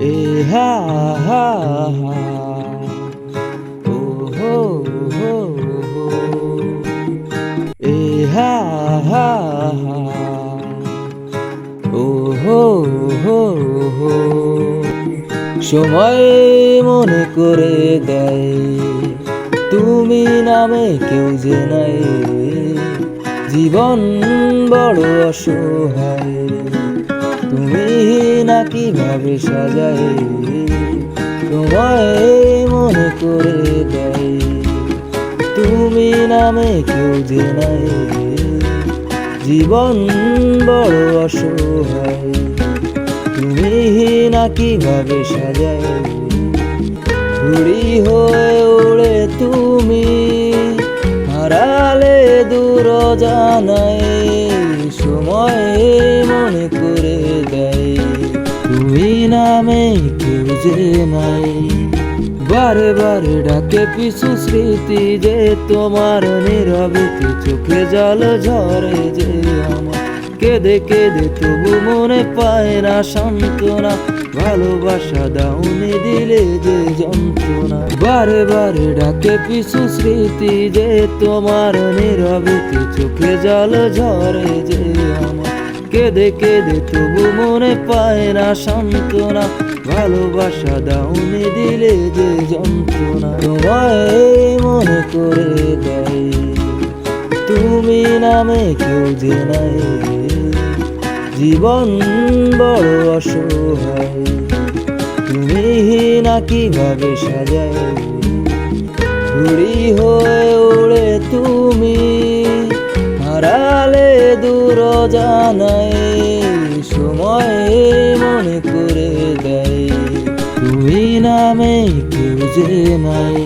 এ হা হা হা, ও হো হো হো, এ হা হা হা, ও হো হো হো। সময় মনে করে দেয় তুমি নামে কেউ যে নাই, জীবন বড় অসহায়, তুমি না কিভাবে সাজায়। সময় মনে করে দেয় তুমি নামে কেউ যে নাই, জীবন বড় অসহায়, তুমি না কিভাবে সাজায়। ঘুড়ি হয়ে উড়ে তুমি হারালে দূর জানায়, সময় মনে করে দেয় তুমি নামে কেউ যে নাই। বারে বারে ডাকে পিছু স্মৃতি যে তোমার, নীরবেতে চোখে জল ঝরে যে আমার, কেঁদে কেঁদে তবু মনে পায় না সান্ত্বনা, ভালোবাসা দাউনি দিলে যে যন্ত্রণা। বারে বারে ডাকে পিছু স্মৃতি যে তোমার, নীরবেতে চোখে জল ঝরে যে আমার, কেঁদে কেঁদে তবু মনে পায় না সান্ত্বনা, ভালোবাসা দাউনি দিলে যে যন্ত্রণা। তোমায় মনে করে দেয় তুমি নামে কেউ যে নাই, জীবন বড় অসহায়, তুমি না কিভাবে সাজায়। ঘুড়ি হয়ে উড়ে তুমি হারালে দূর জানায়, সময় মনে করে দেয় তুমি নামে কেউ যে নাই।